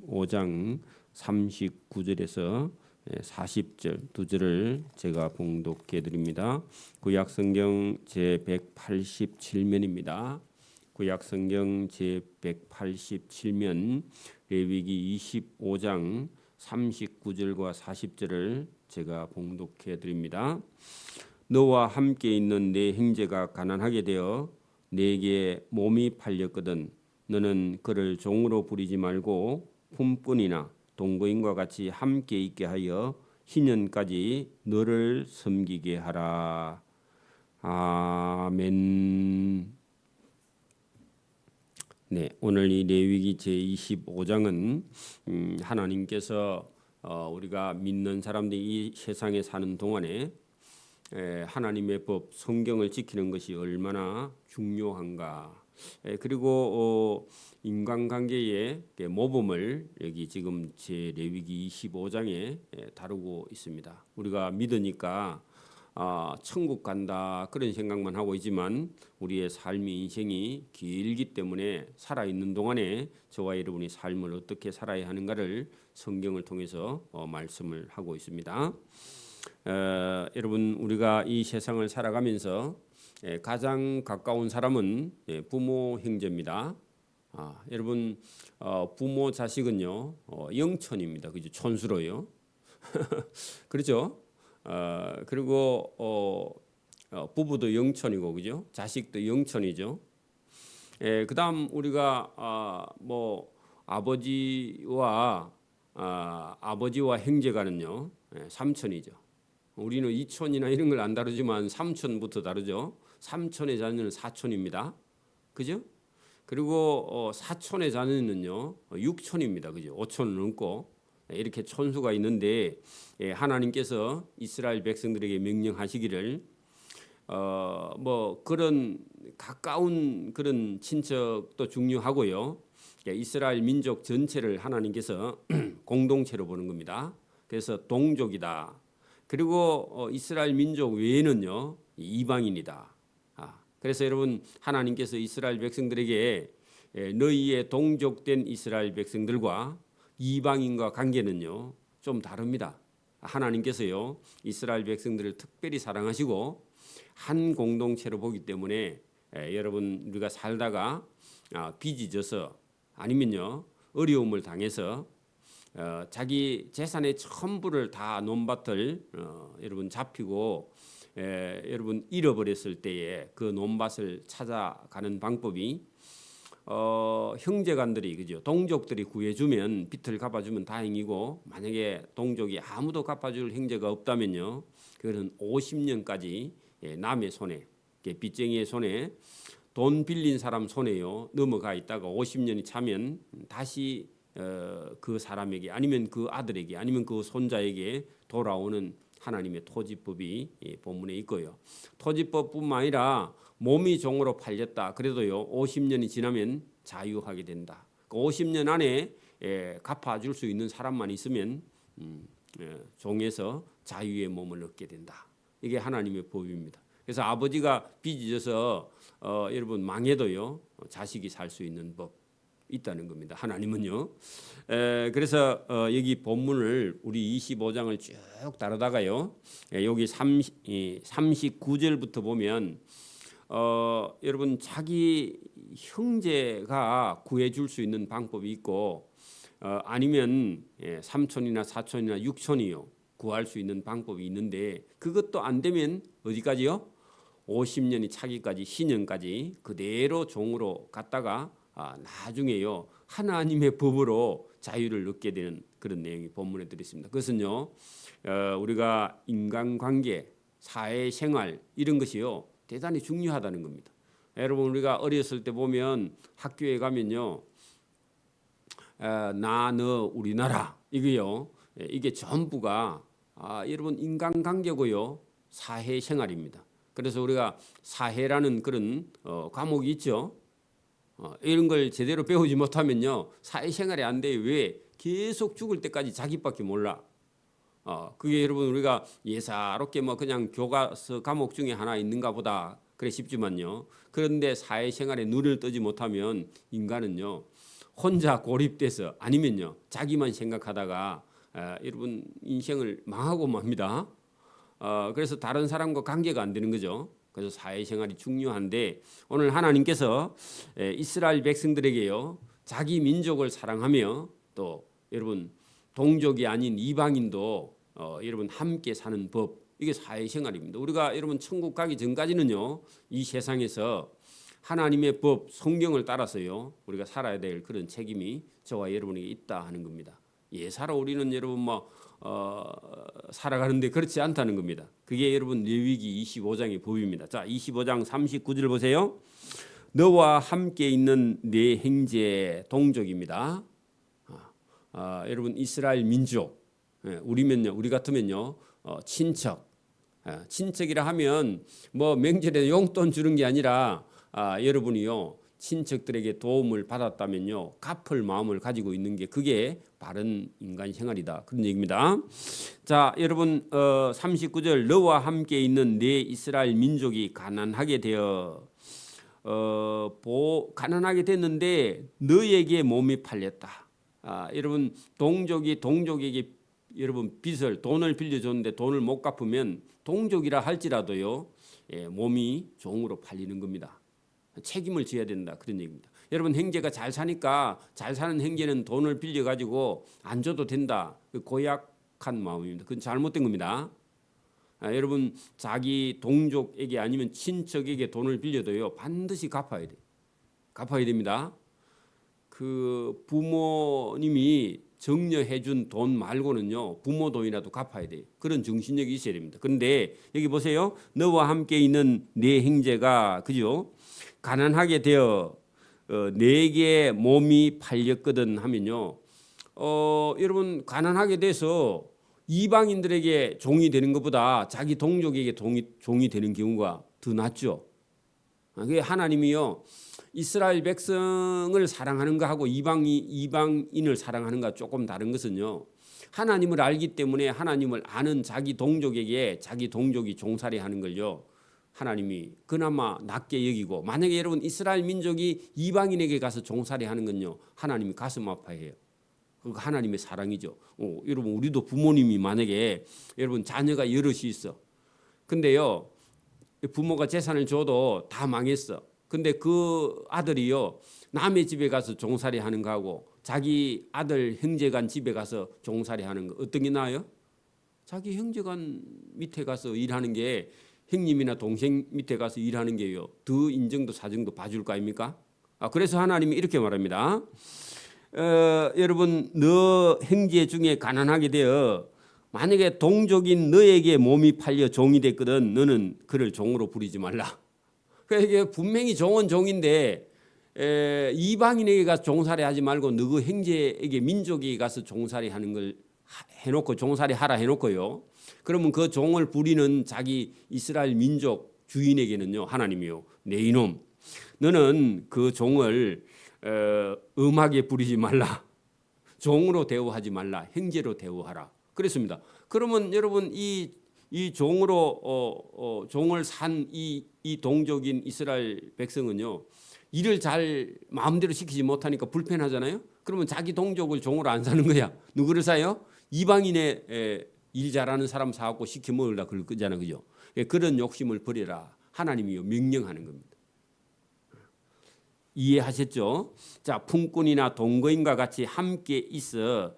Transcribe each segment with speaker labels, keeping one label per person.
Speaker 1: 25장 39절에서 40절 두 절을 제가 봉독해 드립니다. 구약성경 제187면입니다. 구약성경 제187면 레위기 25장 39절과 40절을 제가 봉독해 드립니다. 너와 함께 있는 내 형제가 가난하게 되어 내게 몸이 팔렸거든 너는 그를 종으로 부리지 말고 품꾼이나 동거인과 같이 함께 있게 하여 희년까지 너를 섬기게 하라. 아멘. 네, 오늘 이 레위기 제25장은 하나님께서 우리가 믿는 사람들이 이 세상에 사는 동안에 하나님의 법, 성경을 지키는 것이 얼마나 중요한가. 그리고 인간관계의 모범을 여기 지금 제 레위기 25장에 다루고 있습니다. 우리가 믿으니까 천국 간다 그런 생각만 하고 있지만 우리의 삶의 인생이 길기 때문에 살아있는 동안에 저와 여러분이 삶을 어떻게 살아야 하는가를 성경을 통해서 말씀을 하고 있습니다. 여러분 우리가 이 세상을 살아가면서 가장 가까운 사람은 부모 형제입니다. 여러분 부모 자식은요 영천입니다. 그죠? 촌수로요. 그렇죠? 그리고 부부도 영천이고 그죠? 자식도 영천이죠. 그다음 우리가 뭐 아버지와 형제간은요 삼촌이죠. 우리는 이촌이나 이런 걸 안 다루지만 삼촌부터 다루죠. 삼촌의 자녀는 사촌입니다. 그죠? 그리고 사촌의 자녀는요 육촌입니다. 그죠? 오촌을 넘고 이렇게 촌수가 있는데 하나님께서 이스라엘 백성들에게 명령하시기를 뭐 그런 가까운 그런 친척도 중요하고요. 이스라엘 민족 전체를 하나님께서 공동체로 보는 겁니다. 그래서 동족이다. 그리고 이스라엘 민족 외에는요 이방인이다. 그래서 여러분 하나님께서 이스라엘 백성들에게 너희의 동족된 이스라엘 백성들과 이방인과 관계는요 좀 다릅니다. 하나님께서요 이스라엘 백성들을 특별히 사랑하시고 한 공동체로 보기 때문에 여러분 우리가 살다가 빚이 져서 아니면요 어려움을 당해서 자기 재산의 전부를 다 논밭을 여러분 잡히고 여러분 잃어버렸을 때에 그 논밭을 찾아가는 방법이 형제간들이 그죠 동족들이 구해주면 빚을 갚아주면 다행이고 만약에 동족이 아무도 갚아줄 형제가 없다면요 그거는 50년까지 남의 손에 빚쟁이의 손에 돈 빌린 사람 손에요 넘어가 있다가 50년이 차면 다시 그 사람에게 아니면 그 아들에게 아니면 그 손자에게 돌아오는 하나님의 토지법이 본문에 있고요. 토지법뿐만 아니라 몸이 종으로 팔렸다. 그래도요 50년이 지나면 자유하게 된다. 50년 안에 갚아줄 수 있는 사람만 있으면 종에서 자유의 몸을 얻게 된다. 이게 하나님의 법입니다. 그래서 아버지가 빚이 져서 여러분 망해도요 자식이 살 수 있는 법 있다는 겁니다. 하나님은요. 그래서 여기 본문을 우리 25장을 쭉 다루다가요. 여기 39절부터 보면 여러분 자기 형제가 구해줄 수 있는 방법이 있고 아니면 삼촌이나 사촌이나 육촌이요 구할 수 있는 방법이 있는데 그것도 안 되면 어디까지요? 50년이 차기까지 희년까지 그대로 종으로 갔다가 나중에요 하나님의 법으로 자유를 얻게 되는 그런 내용이 본문에 들어있습니다. 그것은요 우리가 인간관계, 사회생활 이런 것이요 대단히 중요하다는 겁니다. 여러분 우리가 어렸을 때 보면 학교에 가면요 나, 너, 우리나라 이게요 이게 전부가 여러분 인간관계고요 사회생활입니다. 그래서 우리가 사회라는 그런 과목이 있죠. 이런 걸 제대로 배우지 못하면요 사회생활이 안 돼요. 왜? 계속 죽을 때까지 자기밖에 몰라. 그게 여러분 우리가 예사롭게 뭐 그냥 교과서 과목 중에 하나 있는가 보다 그래 싶지만요. 그런데 사회생활에 눈을 뜨지 못하면 인간은요 혼자 고립돼서 아니면요 자기만 생각하다가 여러분 인생을 망하고 맙니다. 그래서 다른 사람과 관계가 안 되는 거죠. 그래서 사회생활이 중요한데 오늘 하나님께서 이스라엘 백성들에게요 자기 민족을 사랑하며 또 여러분 동족이 아닌 이방인도 여러분 함께 사는 법, 이게 사회생활입니다. 우리가 여러분 천국 가기 전까지는요 이 세상에서 하나님의 법, 성경을 따라서요 우리가 살아야 될 그런 책임이 저와 여러분에게 있다 하는 겁니다. 예사로 우리는 여러분 살아가는데 그렇지 않다는 겁니다. 그게 여러분 레위기 25장의 법입니다. 자, 25장 39절 보세요. 너와 함께 있는 네 형제 동족입니다. 여러분 이스라엘 민족, 우리면요, 우리 같으면요 친척, 친척이라 하면 뭐 명절에 용돈 주는 게 아니라 여러분이요 친척들에게 도움을 받았다면요 갚을 마음을 가지고 있는 게 그게 바른 인간 생활이다 그런 얘기입니다. 자, 여러분 39절 너와 함께 있는 네 이스라엘 민족이 가난하게 되어 가난하게 됐는데 너에게 몸이 팔렸다. 여러분 동족에게 여러분 돈을 빌려줬는데 돈을 못 갚으면 동족이라 할지라도요 몸이 종으로 팔리는 겁니다. 책임을 져야 된다 그런 얘기입니다. 여러분 형제가 잘 사니까 잘 사는 형제는 돈을 빌려 가지고 안 줘도 된다. 고약한 마음입니다. 그건 잘못된 겁니다. 여러분 자기 동족에게 아니면 친척에게 돈을 빌려도요 반드시 갚아야 돼. 갚아야 됩니다. 그 부모님이 정려해준 돈 말고는요 부모 돈이라도 갚아야 돼요. 그런 정신력이 있어야 됩니다. 그런데 여기 보세요. 너와 함께 있는 네 형제가 그죠? 가난하게 되어 내게 몸이 팔렸거든 하면요. 여러분 가난하게 돼서 이방인들에게 종이 되는 것보다 자기 동족에게 종이 되는 경우가 더 낫죠. 그게 하나님이요. 이스라엘 백성을 사랑하는 거하고 이방인을 사랑하는 거 조금 다른 것은요. 하나님을 알기 때문에 하나님을 아는 자기 동족에게 자기 동족이 종살이 하는 걸요. 하나님이 그나마 낮게 여기고 만약에 여러분 이스라엘 민족이 이방인에게 가서 종살이 하는 건요. 하나님이 가슴 아파해요. 그거 하나님의 사랑이죠. 여러분 우리도 부모님이 만약에 여러분 자녀가 여럿이 있어. 근데요. 부모가 재산을 줘도 다 망했어. 근데 그 아들이요. 남의 집에 가서 종살이 하는 거하고 자기 아들 형제간 집에 가서 종살이 하는 거 어떤 게 나아요? 자기 형제간 밑에 가서 일하는 게 형님이나 동생 밑에 가서 일하는 게요. 더 인정도 사정도 봐줄 거 아닙니까? 그래서 하나님이 이렇게 말합니다. 여러분 너 형제 중에 가난하게 되어 만약에 동족인 너에게 몸이 팔려 종이 됐거든 너는 그를 종으로 부리지 말라. 그러니까 분명히 종은 종인데 이방인에게 가서 종살이 하지 말고 너 그 형제에게 민족에게 가서 종살이 하는 걸 해놓고 종살이 하라 해놓고요. 그러면 그 종을 부리는 자기 이스라엘 민족 주인에게는요 하나님이요 내 이놈 너는 그 종을 음하게 부리지 말라. 종으로 대우하지 말라. 형제로 대우하라. 그랬습니다. 그러면 여러분 이 종으로 종을 산 이 동족인 이스라엘 백성은요 일을 잘 마음대로 시키지 못하니까 불편하잖아요. 그러면 자기 동족을 종으로 안 사는 거야. 누구를 사요? 이방인의 일 잘하는 사람 사갖고 시켜 먹으려 그러잖아, 그죠? 그런 욕심을 버려라. 하나님이 명령하는 겁니다. 이해하셨죠? 자, 품꾼이나 동거인과 같이 함께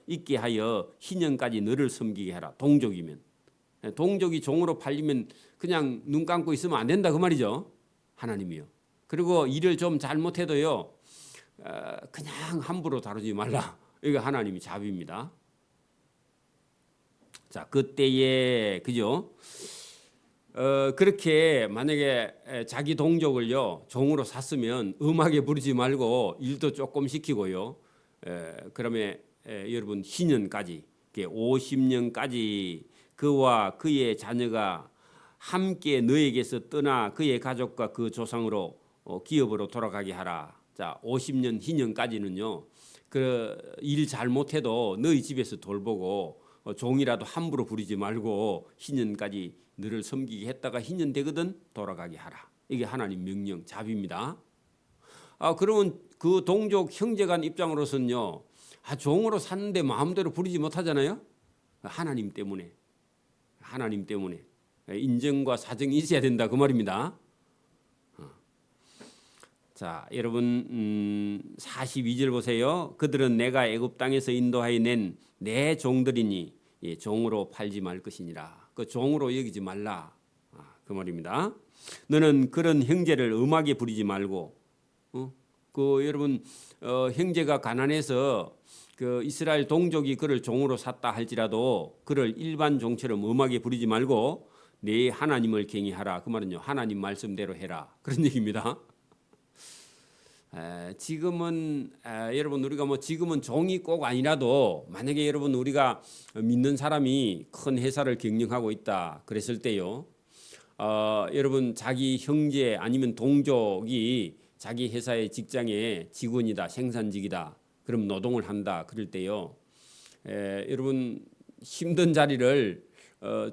Speaker 1: 있게 하여 희년까지 너를 섬기게 하라. 동족이면. 동족이 종으로 팔리면 그냥 눈 감고 있으면 안 된다 그 말이죠. 하나님이요. 그리고 일을 좀 잘못해도요. 그냥 함부로 다루지 말라. 이게 하나님이 자비입니다. 자, 그때에 그죠? 그렇게 만약에 자기 동족을요 종으로 샀으면 음하게 부르지 말고 일도 조금 시키고요. 그러면 여러분 희년까지 50년까지 그와 그의 자녀가 함께 너에게서 떠나 그의 가족과 그 조상으로 기업으로 돌아가게 하라. 자, 50년 희년까지는요. 그 일 잘못해도 너희 집에서 돌보고 종이라도 함부로 부리지 말고 희년까지 너를 섬기게 했다가 희년 되거든 돌아가게 하라. 이게 하나님 명령 자비입니다. 그러면 그 동족 형제간 입장으로서는요, 종으로 샀는데 마음대로 부리지 못하잖아요. 하나님 때문에 인정과 사정이 있어야 된다 그 말입니다. 자, 여러분 42절 보세요. 그들은 내가 애굽 땅에서 인도하여 낸 내 종들이니 종으로 팔지 말 것이니라. 그 종으로 여기지 말라 그 말입니다. 너는 그런 형제를 음하게 부리지 말고, 그 여러분 형제가 가난해서 그 이스라엘 동족이 그를 종으로 샀다 할지라도 그를 일반 종처럼 음하게 부리지 말고 내 하나님을 경외하라. 그 말은요, 하나님 말씀대로 해라 그런 얘기입니다. 지금은 여러분 우리가 뭐 지금은 종이 꼭 아니라도 만약에 여러분 우리가 믿는 사람이 큰 회사를 경영하고 있다 그랬을 때요, 여러분 자기 형제 아니면 동족이 자기 회사의 직장의 직원이다, 생산직이다, 그럼 노동을 한다 그럴 때요, 여러분 힘든 자리를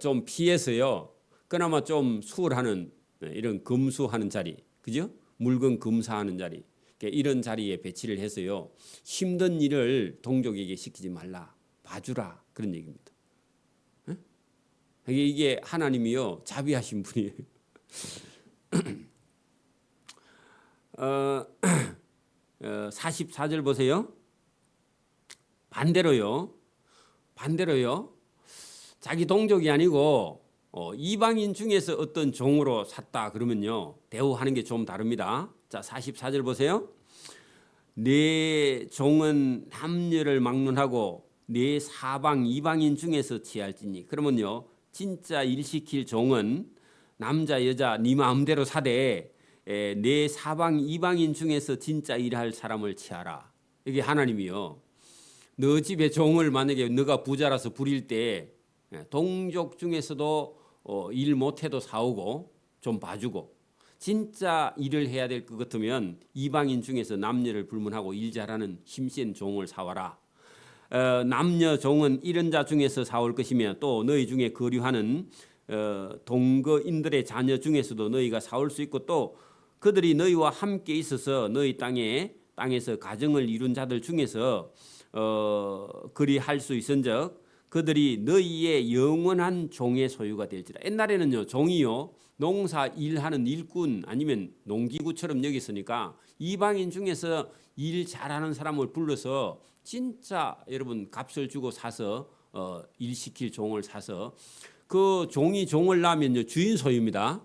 Speaker 1: 좀 피해서요, 그나마 좀 수월하는 이런 검수하는 자리, 그죠? 물건 검사하는 자리, 이런 자리에 배치를 해서요, 힘든 일을 동족에게 시키지 말라, 봐주라 그런 얘기입니다. 이게 하나님이요 자비하신 분이에요. 44절 보세요. 반대로요. 자기 동족이 아니고 이방인 중에서 어떤 종으로 샀다 그러면요, 대우하는 게 좀 다릅니다. 자, 44절 보세요. 내 종은 남녀를 막론하고 내 사방 이방인 중에서 취할지니. 그러면요, 진짜 일 시킬 종은 남자 여자 네 마음대로 사되 내 사방 이방인 중에서 진짜 일할 사람을 취하라. 이게 하나님이요. 너 집에 종을 만약에 너가 부자라서 부릴 때 동족 중에서도 일 못해도 사오고 좀 봐주고, 진짜 일을 해야 될 것 같으면 이방인 중에서 남녀를 불문하고 일 잘하는 힘센 종을 사와라. 남녀 종은 이런 자 중에서 사올 것이며 또 너희 중에 거류하는 동거인들의 자녀 중에서도 너희가 사올 수 있고, 또 그들이 너희와 함께 있어서 너희 땅에서 가정을 이룬 자들 중에서 그리 할 수 있은즉 그들이 너희의 영원한 종의 소유가 될지라. 옛날에는요, 종이요 농사 일하는 일꾼 아니면 농기구처럼 여겼으니까 이방인 중에서 일 잘하는 사람을 불러서 진짜 여러분 값을 주고 사서 일 시킬 종을 사서, 그 종이 종을 낳으면요 주인 소유입니다.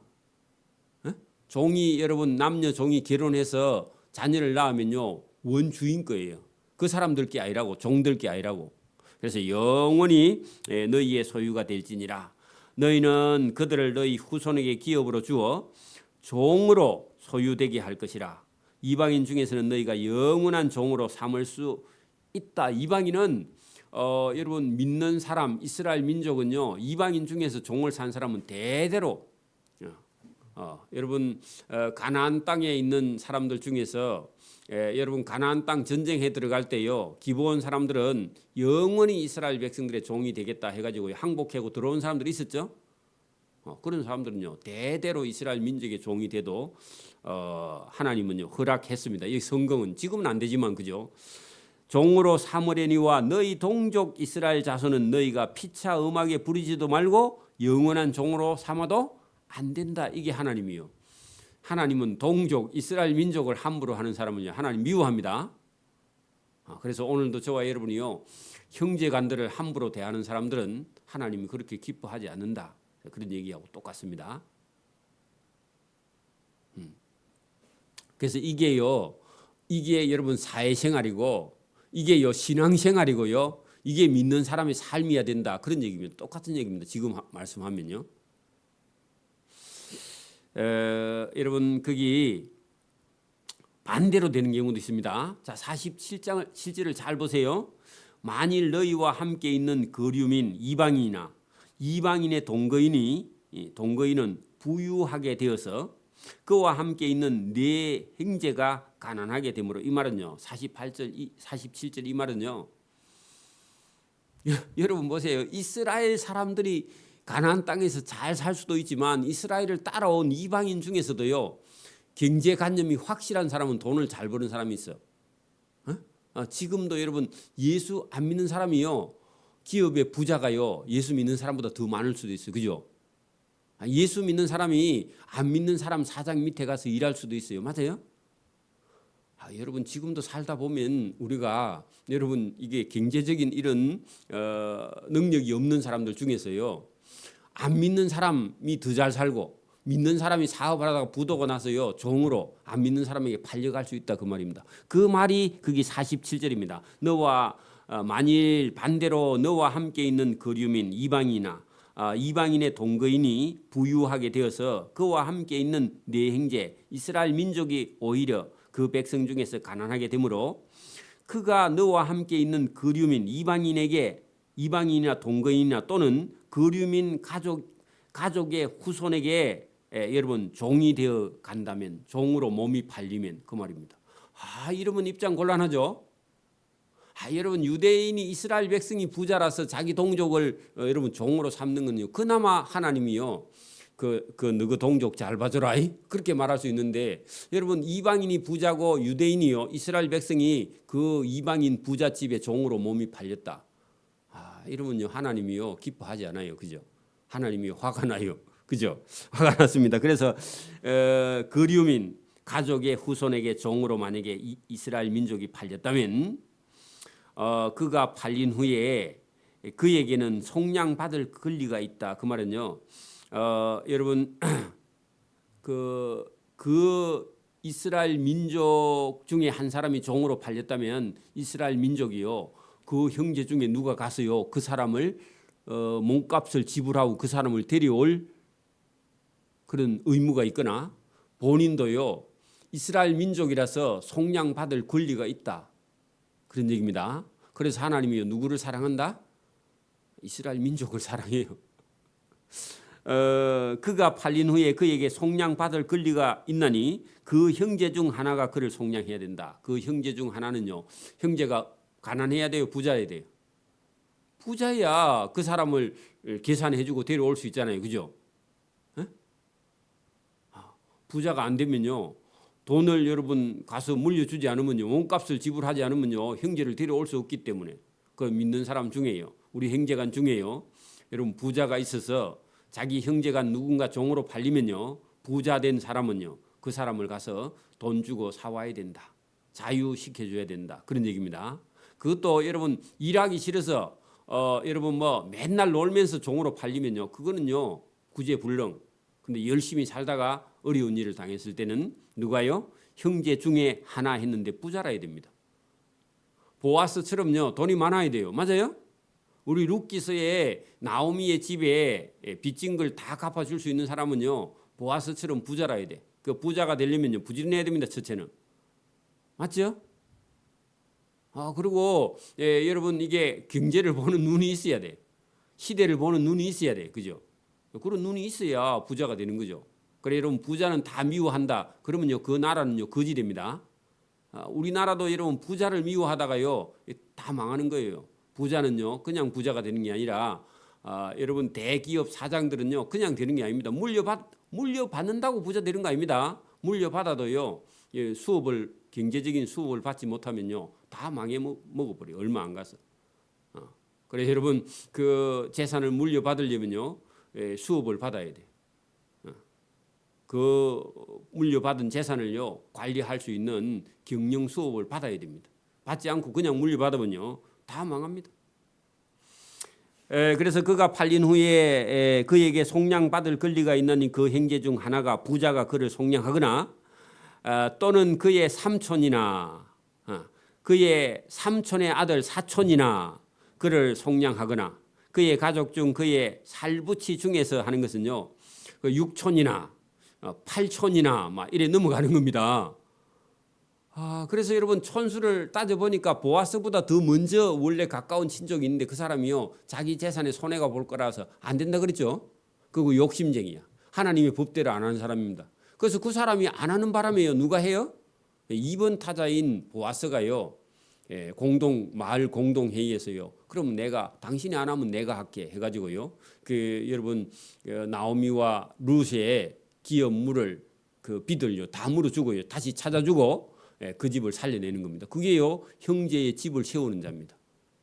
Speaker 1: 종이 여러분 남녀 종이 결혼해서 자녀를 낳으면요 원주인 거예요. 그 사람들 게 아니라고, 종들 게 아니라고. 그래서 영원히 너희의 소유가 될지니라. 너희는 그들을 너희 후손에게 기업으로 주어 종으로 소유되게 할 것이라. 이방인 중에서는 너희가 영원한 종으로 삼을 수 있다. 이방인은 여러분 믿는 사람, 이스라엘 민족은요, 이방인 중에서 종을 산 사람은 대대로 여러분 가나안 땅에 있는 사람들 중에서 여러분 가나안 땅 전쟁에 들어갈 때요, 기브온 사람들은 영원히 이스라엘 백성들의 종이 되겠다 해가지고 항복하고 들어온 사람들이 있었죠. 그런 사람들은요 대대로 이스라엘 민족의 종이 돼도 하나님은요 허락했습니다. 이 성경은 지금은 안 되지만 그죠. 종으로 삼으려니와 너희 동족 이스라엘 자손은 너희가 피차 음하게 부리지도 말고 영원한 종으로 삼아도 안 된다. 이게 하나님이요. 하나님은 동족 이스라엘 민족을 함부로 하는 사람은요 하나님 미워합니다. 그래서 오늘도 저와 여러분이요 형제간들을 함부로 대하는 사람들은 하나님이 그렇게 기뻐하지 않는다. 그런 얘기하고 똑같습니다. 그래서 이게 여러분 사회생활이고 이게요 신앙생활이고요, 이게 믿는 사람의 삶이어야 된다. 그런 얘기입니다. 똑같은 얘기입니다. 지금 말씀하면요. 여러분 거기 반대로 되는 경우도 있습니다. 자, 47장 실제를 잘 보세요. 만일 너희와 함께 있는 거류민 이방인이나 이방인의 동거인은 부유하게 되어서 그와 함께 있는 네 형제가 가난하게 되므로, 이 말은요 47절 이 말은요 여러분 보세요. 이스라엘 사람들이 가나안 땅에서 잘 살 수도 있지만 이스라엘을 따라온 이방인 중에서도요 경제관념이 확실한 사람은 돈을 잘 버는 사람이 있어. 지금도 여러분 예수 안 믿는 사람이요, 기업의 부자가요 예수 믿는 사람보다 더 많을 수도 있어요. 그죠? 예수 믿는 사람이 안 믿는 사람 사장 밑에 가서 일할 수도 있어요. 맞아요? 여러분 지금도 살다 보면 우리가 여러분 이게 경제적인 이런 능력이 없는 사람들 중에서요, 안 믿는 사람이 더 잘 살고 믿는 사람이 사업을 하다가 부도가 나서요 종으로 안 믿는 사람에게 팔려갈 수 있다, 그 말입니다. 그 말이 그게 47절입니다. 너와 만일 반대로 너와 함께 있는 거류민 이방인이나 이방인의 동거인이 부유하게 되어서 그와 함께 있는 네 형제 이스라엘 민족이 오히려 그 백성 중에서 가난하게 되므로 그가 너와 함께 있는 거류민 이방인에게, 이방인이나 동거인이나 또는 거류민 가족의 후손에게 여러분 종이 되어 간다면, 종으로 몸이 팔리면, 그 말입니다. 이러면 입장 곤란하죠. 여러분 유대인이 이스라엘 백성이 부자라서 자기 동족을 여러분 종으로 삼는 건요, 그나마 하나님이요 너그 동족 잘 봐줘라 그렇게 말할 수 있는데, 여러분 이방인이 부자고 유대인이요 이스라엘 백성이 그 이방인 부잣집에 종으로 몸이 팔렸다. 이러면요 하나님이요 기뻐하지 않아요. 그죠? 하나님이 화가 나요. 그죠? 화가 났습니다. 그래서 거류민 가족의 후손에게 종으로 만약에 이스라엘 민족이 팔렸다면 그가 팔린 후에 그에게는 속량받을 권리가 있다. 그 말은요 여러분 그 이스라엘 민족 중에 한 사람이 종으로 팔렸다면 이스라엘 민족이요 그 형제 중에 누가 가서요 그 사람을 몸값을 지불하고 그 사람을 데려올 그런 의무가 있거나, 본인도요 이스라엘 민족이라서 속량받을 권리가 있다, 그런 얘기입니다. 그래서 하나님이 누구를 사랑한다? 이스라엘 민족을 사랑해요. 그가 팔린 후에 그에게 속량받을 권리가 있나니 그 형제 중 하나가 그를 속량해야 된다. 그 형제 중 하나는요 형제가 가난해야 돼요, 부자여야 돼요? 부자야 그 사람을 계산해주고 데려올 수 있잖아요. 그죠? 부자가 안 되면요 돈을 여러분 가서 물려주지 않으면요, 몸값을 지불하지 않으면요 형제를 데려올 수 없기 때문에, 그 믿는 사람 중에요, 우리 형제간 중에요 여러분 부자가 있어서 자기 형제가 누군가 종으로 팔리면요 부자 된 사람은요 그 사람을 가서 돈 주고 사와야 된다, 자유시켜줘야 된다, 그런 얘기입니다. 그것도 여러분 일하기 싫어서 여러분 뭐 맨날 놀면서 종으로 팔리면요 그거는요 구제불능. 근데 열심히 살다가 어려운 일을 당했을 때는 누가요? 형제 중에 하나 했는데 부자라야 됩니다. 보아스처럼요 돈이 많아야 돼요. 맞아요? 우리 룻기서에 나오미의 집에 빚진 걸 다 갚아줄 수 있는 사람은요 보아스처럼 부자라야 돼. 그 부자가 되려면요 부지런해야 됩니다. 첫째는. 맞죠? 그리고 여러분 이게 경제를 보는 눈이 있어야 돼. 시대를 보는 눈이 있어야 돼. 그죠? 그런 눈이 있어야 부자가 되는 거죠. 그래 여러분 부자는 다 미워한다. 그러면요 그 나라는요 거지 됩니다. 우리나라도 여러분 부자를 미워하다가요 다 망하는 거예요. 부자는요 그냥 부자가 되는 게 아니라 여러분 대기업 사장들은요 그냥 되는 게 아닙니다. 물려받는다고 부자 되는 거 아닙니다. 물려받아도요 경제적인 수업을 받지 못하면요 다 망해 먹어버려요. 얼마 안 가서. 그래서 여러분 그 재산을 물려받으려면요 수업을 받아야 돼요. 그 물려받은 재산을요 관리할 수 있는 경영 수업을 받아야 됩니다. 받지 않고 그냥 물려받으면요 다 망합니다. 그래서 그가 팔린 후에 그에게 속량받을 권리가 있는 그 형제 중 하나가 부자가 그를 속량하거나 또는 그의 삼촌이나 그의 삼촌의 아들 사촌이나 그를 속량하거나, 그의 가족 중 그의 살부치 중에서 하는 것은요 그 육촌이나 팔촌이나 막 이래 넘어가는 겁니다. 그래서 여러분 촌수를 따져보니까 보아스보다 더 먼저 원래 가까운 친족이 있는데 그 사람이요 자기 재산에 손해가 볼 거라서 안 된다 그랬죠. 그리고 욕심쟁이야. 하나님의 법대로 안 하는 사람입니다. 그래서 그 사람이 안 하는 바람에요 누가 해요? 2번 타자인 보아스가요 마을 공동회의에서요 그럼 당신이 안 하면 내가 할게 해가지고요 여러분 나오미와 룻의 기업물을 그 빚을요 다 물어주고요 다시 찾아주고 그 집을 살려내는 겁니다. 그게요 형제의 집을 세우는 자입니다.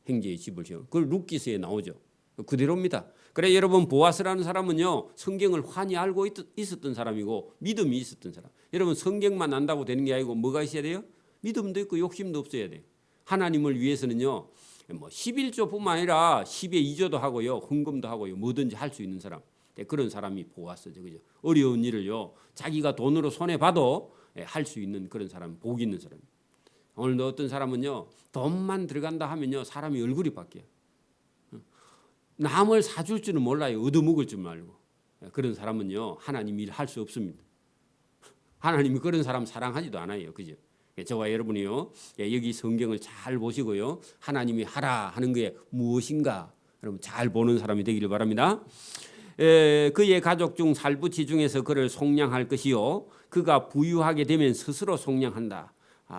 Speaker 1: 형제의 집을 세우는. 그걸 룻기서에 나오죠. 그대로입니다. 그래 여러분 보아스라는 사람은요 성경을 환히 알고 있었던 사람이고 믿음이 있었던 사람. 여러분 성경만 안다고 되는 게 아니고 뭐가 있어야 돼요? 믿음도 있고 욕심도 없어야 돼요. 하나님을 위해서는요 뭐 11조뿐만 아니라 10의 2조도 하고요 헌금도 하고요 뭐든지 할 수 있는 사람. 그런 사람이 보아스죠. 그죠? 어려운 일을요 자기가 돈으로 손해 봐도 할 수 있는 그런 사람, 복 있는 사람. 오늘도 어떤 사람은요 돈만 들어간다 하면요 사람이 얼굴이 바뀌어요. 남을 사줄 줄은 몰라요. 얻어먹을 줄 말고. 그런 사람은요 하나님 일 할 수 없습니다. 하나님이 그런 사람 사랑하지도 않아요. 그죠? 저와 여러분이요 여기 성경을 잘 보시고요 하나님이 하라 하는 게 무엇인가 여러분 잘 보는 사람이 되기를 바랍니다. 그의 가족 중 살부치 중에서 그를 속량할 것이요 그가 부유하게 되면 스스로 속량한다.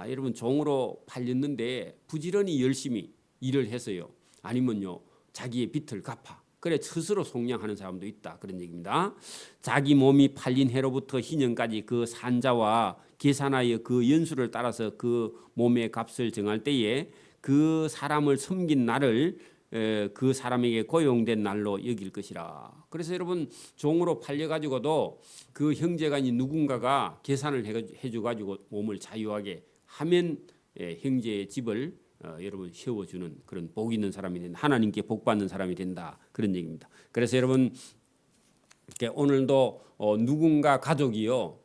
Speaker 1: 여러분 종으로 팔렸는데 부지런히 열심히 일을 해서요 아니면요 자기의 빚을 갚아. 그래 스스로 속량하는 사람도 있다. 그런 얘기입니다. 자기 몸이 팔린 해로부터 희년까지 그 산자와 계산하여 그 연수를 따라서 그 몸의 값을 정할 때에 그 사람을 섬긴 날을 그 사람에게 고용된 날로 여길 것이라. 그래서 여러분 종으로 팔려가지고도 그 형제가 누군가가 계산을 해줘가지고 몸을 자유하게 하면 형제의 집을 여러분 세워주는 그런 복 있는 사람이 된다. 하나님께 복 받는 사람이 된다. 그런 얘기입니다. 그래서 여러분 오늘도 누군가 가족이요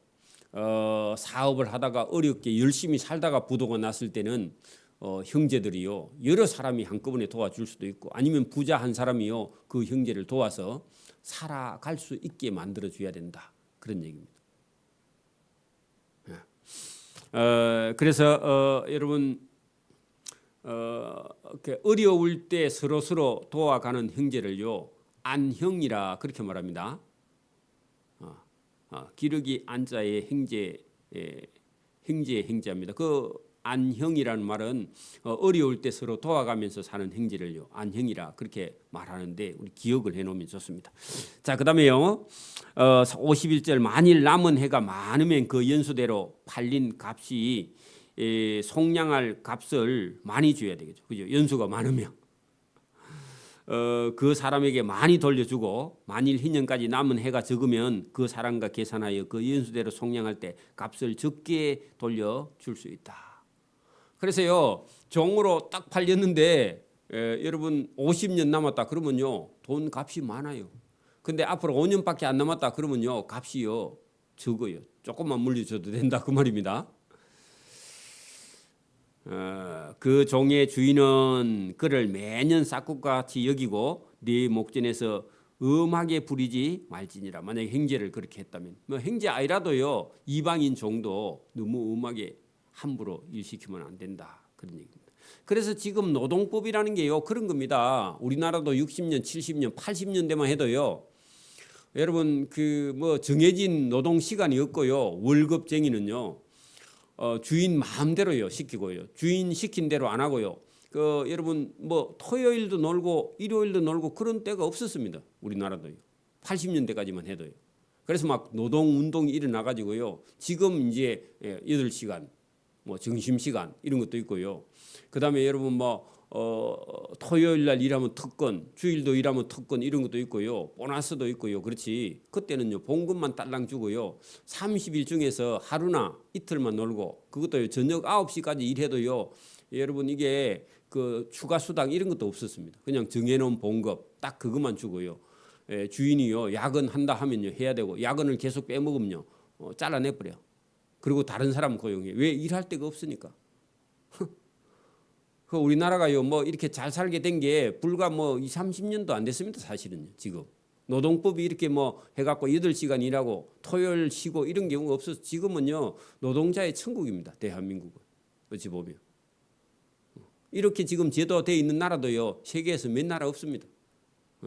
Speaker 1: 사업을 하다가 어렵게 열심히 살다가 부도가 났을 때는 형제들이요 여러 사람이 한꺼번에 도와줄 수도 있고 아니면 부자 한 사람이요 그 형제를 도와서 살아갈 수 있게 만들어 줘야 된다. 그런 얘기입니다. 그래서 여러분 어려울 때 서로 도와가는 형제를요 안형이라 그렇게 말합니다. 기러기 안자의 형제의 형제입니다. 그 안형이라는 말은 어려울 때 서로 도와가면서 사는 형제를요 안형이라 그렇게 말하는데 우리 기억을 해놓으면 좋습니다. 자 그다음에요 51절 만일 남은 해가 많으면 그 연수대로 팔린 값이 속량할 값을 많이 줘야 되겠죠. 그죠? 연수가 많으면 그 사람에게 많이 돌려주고 만일 희년까지 남은 해가 적으면 그 사람과 계산하여 그 연수대로 속량할 때 값을 적게 돌려줄 수 있다. 그래서요 종으로 딱 팔렸는데 여러분 50년 남았다 그러면요 돈 값이 많아요. 근데 앞으로 5년밖에 안 남았다 그러면요 값이요 적어요. 조금만 물려줘도 된다 그 말입니다. 그 종의 주인은 그를 매년 싹둑같이 여기고 네 목전에서 엄하게 부리지 말지니라. 만약에 형제를 그렇게 했다면 뭐 형제 아니라도요 이방인 종도 너무 엄하게 함부로 일시키면 안 된다. 그런 얘기입니다. 그래서 지금 노동법이라는 게요 그런 겁니다. 우리나라도 60년, 70년, 80년대만 해도요 여러분 그 뭐 정해진 노동 시간이 없고요 월급쟁이는요 주인 마음대로요 시키고요 주인 시킨 대로 안 하고요 여러분 뭐 토요일도 놀고 일요일도 놀고 그런 때가 없었습니다. 우리나라도요 80년대까지만 해도요. 그래서 막 노동 운동이 일어나 가지고요 지금 이제 8시간 뭐 점심시간 이런 것도 있고요. 그다음에 여러분 뭐 토요일 날 일하면 특권, 주일도 일하면 특권 이런 것도 있고요. 보너스도 있고요. 그렇지. 그때는요. 봉급만 딸랑 주고요. 30일 중에서 하루나 이틀만 놀고 그것도 저녁 9시까지 일해도요. 여러분 이게 그 추가 수당 이런 것도 없었습니다. 그냥 정해놓은 봉급 딱 그것만 주고요. 주인이요. 야근한다 하면요. 해야 되고 야근을 계속 빼먹으면요. 잘라내버려. 그리고 다른 사람 고용해. 왜 일할 데가 없으니까. 그 우리나라가요 뭐 이렇게 잘 살게 된 게 불과 뭐 20, 30년도 안 됐습니다. 사실은요. 지금 노동법이 이렇게 뭐 해갖고 8시간 일하고 토요일 쉬고 이런 경우가 없어서 지금은요 노동자의 천국입니다. 대한민국은 어찌 보면 이렇게 지금 제도되어 있는 나라도요 세계에서 몇 나라 없습니다.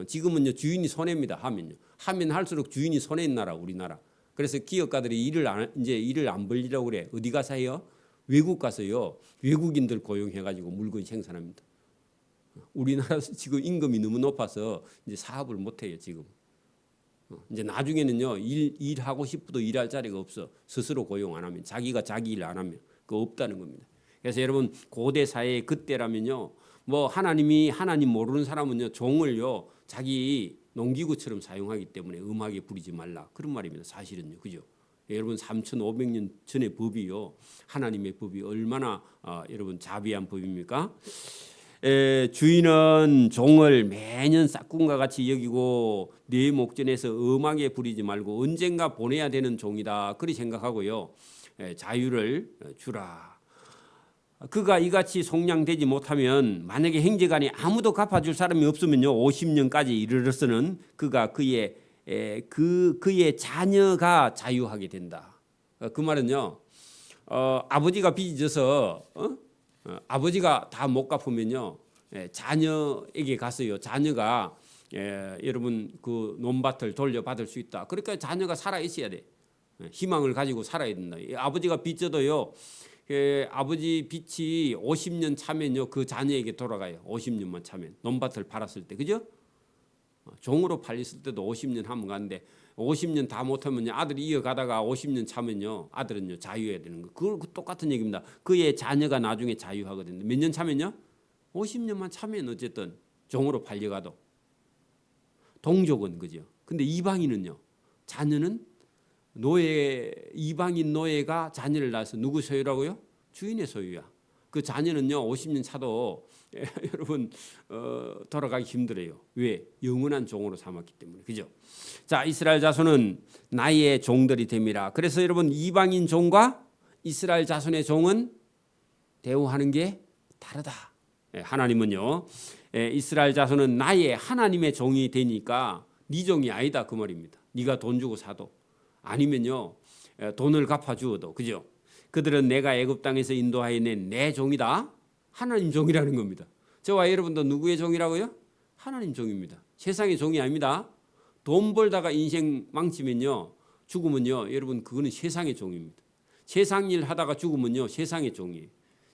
Speaker 1: 지금은요 주인이 손해입니다. 하면 할수록 주인이 손해인 나라 우리나라. 그래서 기업가들이 일을 안 벌리려고 그래. 어디 가서 해요? 외국 가서요. 외국인들 고용해가지고 물건 생산합니다. 우리나라에서 지금 임금이 너무 높아서 이제 사업을 못해요 지금. 이제 나중에는요 일하고 싶어도 일할 자리가 없어. 스스로 고용 안 하면 자기가 자기 일 안 하면 없다는 겁니다. 그래서 여러분 고대 사회 그때라면요, 뭐 하나님 모르는 사람은요 종을요 자기 농기구처럼 사용하기 때문에 음악에 부리지 말라 그런 말입니다. 사실은요, 그죠? 여러분 3,500년 전의 법이요, 하나님의 법이 얼마나 여러분 자비한 법입니까? 주인은 종을 매년 싹군과 같이 여기고 네 목전에서 음악에 부리지 말고 언젠가 보내야 되는 종이다 그리 생각하고요, 자유를 주라. 그가 이같이 속량되지 못하면 만약에 행제간에 아무도 갚아줄 사람이 없으면요 50년까지 이르러서는 그가 그의 자녀가 자유하게 된다. 그 말은요, 아버지가 빚이 져서 아버지가 다 못 갚으면요 자녀에게 갔어요. 자녀가 여러분 그 논밭을 돌려받을 수 있다. 그러니까 자녀가 살아 있어야 돼. 희망을 가지고 살아야 된다. 아버지가 빚 져도요, 아버지 빚이 50년 차면요 그 자녀에게 돌아가요. 50년만 차면 논밭을 팔았을 때, 그죠? 종으로 팔렸을 때도 50년 하면 가는데 50년 다 못하면 아들이 이어가다가 50년 차면요 아들은요 자유해야 되는 거. 그 똑같은 얘기입니다. 그의 자녀가 나중에 자유하거든요. 몇 년 차면요? 50년만 차면 어쨌든 종으로 팔려가도 동족은, 그죠? 근데 이방인은요, 자녀는 이방인 노예가 자녀를 낳아서 누구 소유라고요? 주인의 소유야. 그 자녀는요 50년 차도 여러분 돌아가기 힘들어요. 왜? 영원한 종으로 삼았기 때문에, 그죠? 자, 이스라엘 자손은 나의 종들이 됨이라. 그래서 여러분 이방인 종과 이스라엘 자손의 종은 대우하는 게 다르다. 하나님은요, 이스라엘 자손은 나의 하나님의 종이 되니까 네 종이 아니다 그 말입니다. 네가 돈 주고 사도 아니면요 돈을 갚아 주어도, 그죠? 그들은 내가 애굽 땅에서 인도하여 낸 내 종이다. 하나님 종이라는 겁니다. 저와 여러분도 누구의 종이라고요? 하나님 종입니다. 세상의 종이 아닙니다. 돈 벌다가 인생 망치면요 죽으면요 여러분 그거는 세상의 종입니다. 세상 일 하다가 죽으면요 세상의 종이에요.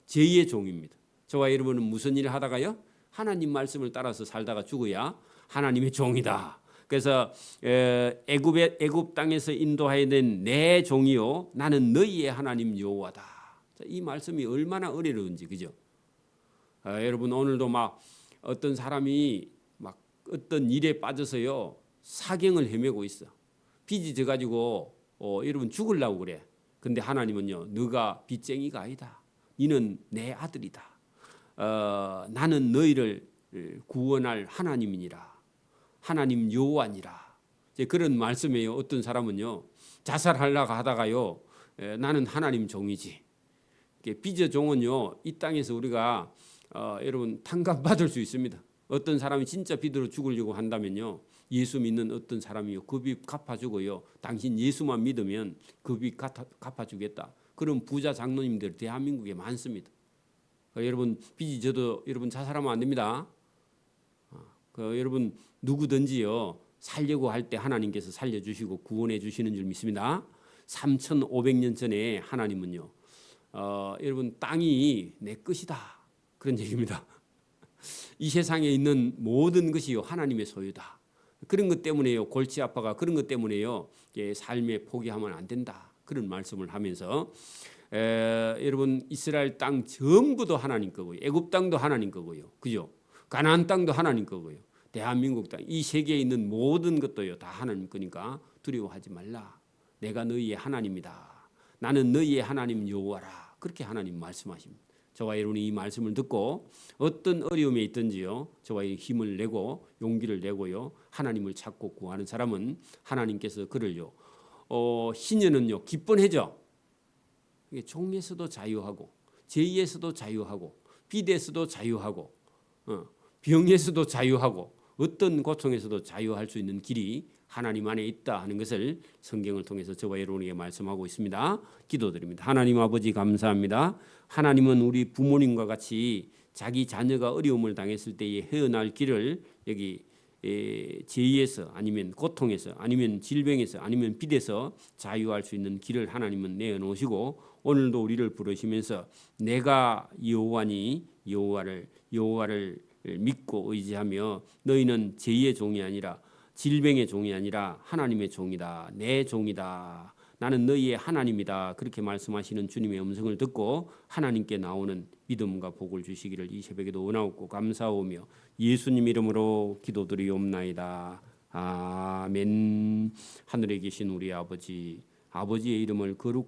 Speaker 1: 죄의 종입니다. 저와 여러분은 무슨 일을 하다가요? 하나님 말씀을 따라서 살다가 죽어야 하나님의 종이다. 그래서 애굽 땅에서 인도하여 낸 내 종이요 나는 너희의 하나님 여호와다. 이 말씀이 얼마나 은혜로운지, 그죠? 여러분 오늘도 막 어떤 사람이 막 어떤 일에 빠져서요 사경을 헤매고 있어. 빚이 져가지고 여러분 죽으려고 그래. 근데 하나님은요 너가 빚쟁이가 아니다. 너는 내 아들이다. 나는 너희를 구원할 하나님이니라. 하나님 여호와니라. 그런 말씀이에요. 어떤 사람은요 자살하려고 하다가요 나는 하나님 종이지. 빚의 종은요 이 땅에서 우리가 여러분 탕감받을 수 있습니다. 어떤 사람이 진짜 빚으로 죽으려고 한다면요 예수 믿는 어떤 사람이요 그 빚 갚아주고요 당신 예수만 믿으면 그 빚 갚아주겠다. 그런 부자 장로님들 대한민국에 많습니다. 여러분 빚이 져도 여러분 자살하면 안 됩니다. 여러분 누구든지요 살려고 할 때 하나님께서 살려주시고 구원해 주시는 줄 믿습니다. 3,500년 전에 하나님은요 여러분 땅이 내 것이다 그런 얘기입니다. 이 세상에 있는 모든 것이요 하나님의 소유다. 그런 것 때문에요 골치 아파가 그런 것 때문에요 삶에 포기하면 안 된다 그런 말씀을 하면서 여러분 이스라엘 땅 전부도 하나님 거고요 애굽 땅도 하나님 거고요, 그죠? 가나안 땅도 하나님 거고요 대한민국 땅 이 세계에 있는 모든 것도요 다 하나님 거니까 두려워하지 말라. 내가 너희의 하나님이다. 나는 너희의 하나님 여호와라. 그렇게 하나님 말씀하십니다. 저와 여러분이 이 말씀을 듣고 어떤 어려움에 있든지요 저와 힘을 내고 용기를 내고요 하나님을 찾고 구하는 사람은 하나님께서 그를요 신년은요 기뻐해져. 종에서도 자유하고 죄에서도 자유하고 빚에서도 자유하고 병에서도 자유하고 어떤 고통에서도 자유할 수 있는 길이 하나님 안에 있다 하는 것을 성경을 통해서 저와 여러분에게 말씀하고 있습니다. 기도드립니다. 하나님 아버지 감사합니다. 하나님은 우리 부모님과 같이 자기 자녀가 어려움을 당했을 때에 헤어날 길을 여기 죄에서 아니면 고통에서 아니면 질병에서 아니면 빚에서 자유할 수 있는 길을 하나님은 내어놓으시고 오늘도 우리를 부르시면서 내가 여호와니 여호와를 믿고 의지하며 너희는 죄의 종이 아니라 질병의 종이 아니라 하나님의 종이다. 내 종이다. 나는 너희의 하나님이다. 그렇게 말씀하시는 주님의 음성을 듣고 하나님께 나오는 믿음과 복을 주시기를 이 새벽에도 원하옵고 감사하오며 예수님 이름으로 기도드리옵나이다. 아멘. 하늘에 계신 우리 아버지, 아버지의 이름을 거룩